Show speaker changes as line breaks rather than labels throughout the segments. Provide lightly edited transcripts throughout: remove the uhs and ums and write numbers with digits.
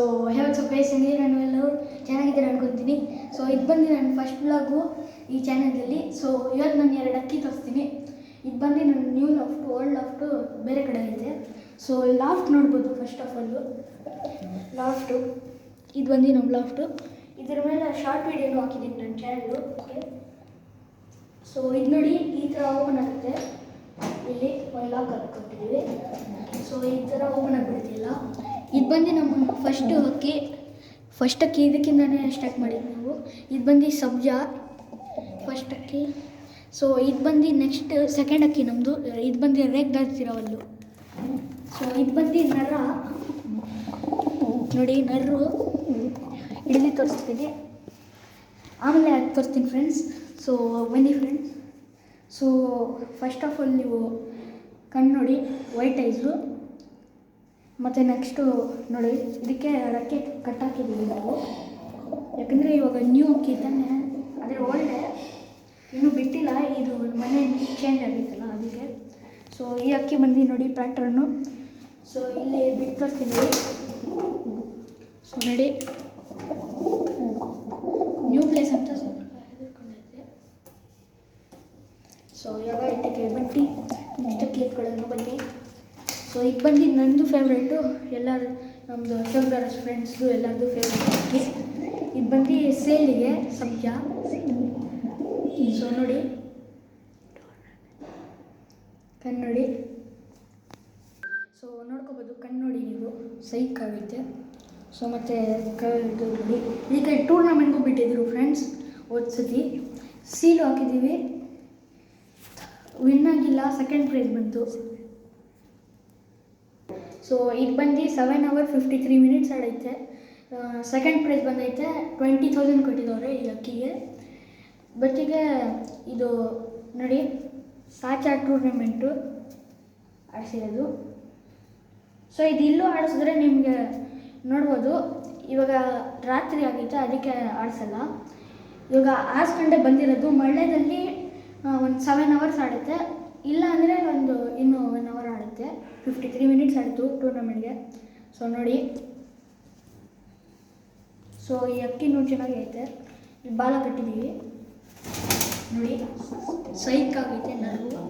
So ಹೇವತ್ತು guys ನಾನು ಎಲ್ಲರೂ ಚೆನ್ನಾಗಿದ್ದೀರ ಅನ್ಕೊತೀನಿ. ಸೊ ಇದು ಬಂದು ನನ್ನ ಫಸ್ಟ್ ಬ್ಲಾಗು ಈ ಚಾನಲಲ್ಲಿ. ಸೊ ಇವತ್ತು ನಾನು 2 ಅಕ್ಕಿ ತೋರಿಸ್ತೀನಿ. ಇದು ಬಂದು ನನ್ನ ನ್ಯೂ ಲಾಫ್ಟು, ಓಲ್ಡ್ ಲಾಫ್ಟು ಬೇರೆ ಕಡೆ ಐತೆ. ಸೊ ಲಾಫ್ಟ್ ನೋಡ್ಬೋದು. ಫಸ್ಟ್ ಆಫ್ ಆಲು ಲಾಫ್ಟು ಇದು ಬಂದು ನಮ್ಮ ಲಾಫ್ಟು. ಇದ್ರ ಮೇಲೆ ಶಾರ್ಟ್ ವೀಡಿಯೋನು ಹಾಕಿದ್ದೀನಿ ನನ್ನ ಚಾನಲ್ಲು. ಓಕೆ, ಸೊ ಇದು ನೋಡಿ ಈ ಥರ ಓಪನ್ ಆಗುತ್ತೆ. ಇಲ್ಲಿ ಒಂದು ಲಾಕ್ ಕೊಟ್ಟಿದ್ದೀವಿ. ಸೊ ಈ ಥರ ಓಪನ್ ಆಗಿಬಿಡ್ತಿಲ್ಲ. ಇದು ಬಂದು ನಮ್ಮ ಫಸ್ಟ್ ಅಕ್ಕಿ ಇದಕ್ಕಿಂತಲೇ ಸ್ಟಾರ್ಟ್ ಮಾಡಿದ್ದು ನಾವು. ಇದು ಬಂದು ಸಬ್ಜಾ ಫಸ್ಟ್ ಅಕ್ಕಿ. ಸೊ ಇದು ಬಂದು ನೆಕ್ಸ್ಟ್ ಸೆಕೆಂಡ್ ಅಕ್ಕಿ ನಮ್ಮದು. ಇದು ಬಂದು ರೇಗ್ದಾತಿರೋವಲ್ಲು. ಸೊ ಇದು ಬಂದು ನರ ನೋಡಿ, ನರ್ರು ಹಿಡಿದು ತೋರಿಸ್ತೀನಿ, ಆಮೇಲೆ ಅದು ತೋರಿಸ್ತೀನಿ ಫ್ರೆಂಡ್ಸ್. ಸೊ ಬನ್ನಿ friends. So first of all ನೀವು ಕಣ್ಣು ನೋಡಿ, ವೈಟ್ ಐಸು. ಮತ್ತು ನೆಕ್ಸ್ಟು ನೋಡಿ, ಇದಕ್ಕೆ ರೆಕ್ಕೆ ಕಟ್ಟಾಕಿದ್ದೀವಿ ನಾವು, ಯಾಕಂದರೆ ಇವಾಗ ನ್ಯೂ ಅಕ್ಕಿ ತಾನೆ, ಆದರೆ ಓಲ್ಡೆ ಇನ್ನೂ ಬಿಟ್ಟಿಲ್ಲ. ಇದು ಮನೆ ಚೇಂಜ್ ಆಗಿತ್ತಲ್ಲ ಅದಕ್ಕೆ. ಸೊ ಈ ಅಕ್ಕಿ ಬಂದು ನೋಡಿ ಪ್ಯಾಟ್ರನ್ನು. ಸೊ ಇಲ್ಲಿ ಬಿಟ್ಟು ತೋರಿಸ್ತೀನಿ. ಸೊ ನೋಡಿ, ನ್ಯೂ ಪ್ಲೇಸ್ ಅಂತ ಸ್ವಲ್ಪ ಹೆದರ್ಕೊಂಡೈತೆ. ಸೊ ಇವಾಗ ಇಟ್ಟಕ್ಕೆ ಬಟ್ಟಿ ನೆಕ್ಸ್ಟ್ ಕೇಕ್ಗಳನ್ನು ಬನ್ನಿ. ಸೊ ಈಗ ಬಂದು ನನ್ನದು ಫೇವ್ರೇಟು, ಎಲ್ಲರೂ ನಮ್ಮದು ಅಶೋಕ್ ದಾಸ್ ಫ್ರೆಂಡ್ಸ್ದು ಎಲ್ಲರದು ಫೇವ್ರೇಟ್ ಅಕ್ಕಿ. ಇದು ಬಂದು ಸೇಲಿಗೆ ಸಬ್ಜಾ. ಸೊ ನೋಡಿ, ಕಣ್ಣು ನೋಡಿ. ಸೊ ನೋಡ್ಕೋಬೋದು, ಕಣ್ಣು ನೋಡಿ ನೀವು, ಸೈಕ್ ಆಗುತ್ತೆ. ಸೊ ಮತ್ತು ಇದು ನೋಡಿ, ಈಗ ಟೂರ್ನಮೆಂಟ್ಗೂ ಬಿಟ್ಟಿದ್ರು ಫ್ರೆಂಡ್ಸ್. ಸತಿ ಸೀಲು ಹಾಕಿದ್ದೀವಿ, ವಿನ್ ಆಗಿಲ್ಲ, ಸೆಕೆಂಡ್ ಪ್ರೈಸ್ ಬಂತು. ಸೊ ಇದು ಬಂದು 7 hours 53 minutes ಆಡೈತೆ. ಸೆಕೆಂಡ್ ಪ್ರೈಸ್ ಬಂದೈತೆ 20,000 ಕೊಟ್ಟಿದ್ದವ್ರೆ ಈ ಅಕ್ಕಿಗೆ. ಬಟ್ಟಿಗೆ ಇದು ನೋಡಿ, ಸಾಚಾ ಟೂರ್ನಮೆಂಟು ಆಡಿಸಿರೋದು. ಸೊ ಇದು ಇಲ್ಲೂ ಆಡಿಸಿದ್ರೆ ನಿಮಗೆ ನೋಡ್ಬೋದು. ಇವಾಗ ರಾತ್ರಿ ಆಗೈತೆ, ಅದಕ್ಕೆ ಆಡಿಸಲ್ಲ. ಇವಾಗ ಆಡಿಸ್ಕೊಂಡೆ ಬಂದಿರೋದು. ಮಳ್ಳ್ಯದಲ್ಲಿ ಒಂದು 7 hours ಆಡುತ್ತೆ, ಇಲ್ಲ ಅಂದರೆ ಇನ್ನೂ 1 hour ಆಡುತ್ತೆ. 53 minutes ಆಯಿತು ಟೂರ್ನಮೆಂಟ್ಗೆ. ಸೊ ನೋಡಿ, ಸೊ ಈ ಅಕ್ಕಿನೂ ಚೆನ್ನಾಗೈತೆ. ಇಲ್ಲಿ ಬಾಲ ಕಟ್ಟಿದ್ದೀವಿ ನೋಡಿ, ಸೈಕ್ ಆಗೈತೆ ನರ್ವು.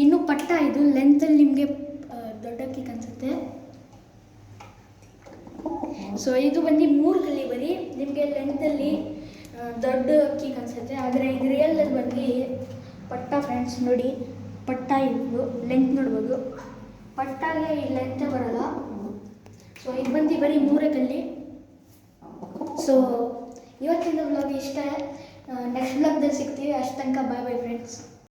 ಇನ್ನು ಪಟ್ಟ ಇದು ಲೆಂತಲ್ಲಿ ನಿಮಗೆ ದೊಡ್ಡ ಅಕ್ಕಿ ಕಾಣಿಸುತ್ತೆ. ಸೊ ಇದು ಬಂದು 3 ಕಲಿ ಬರೀ ನಿಮಗೆ ಲೆಂತಲ್ಲಿ ದೊಡ್ಡ ಅಕ್ಕಿ ಕಾಣಿಸುತ್ತೆ, ಆದರೆ ಇದು ರಿಯಲಲ್ಲಿ ಬಂದು ಪಟ್ಟ ಫ್ರೆಂಡ್ಸ್. ನೋಡಿ ಪಟ್ಟ, ಇದು ಲೆಂತ್ ನೋಡ್ಬೋದು. ಪಟ್ಟಾಗೆ ಈ ಲೆಂತೇ ಬರೋಲ್ಲ. ಸೊ ಇದು ಬಂದು ಬರೀ 3 ಕಲ್ಲಿ. ಸೊ ಇವತ್ತಿನ ವ್ಲಾಗ್ ಇಷ್ಟ. ನೆಕ್ಸ್ಟ್ ವ್ಲಾಗ್ದಲ್ಲಿ ಸಿಗ್ತೀವಿ. ಅಷ್ಟು ತನಕ ಬಾಯ್ ಬಾಯ್ ಫ್ರೆಂಡ್ಸ್.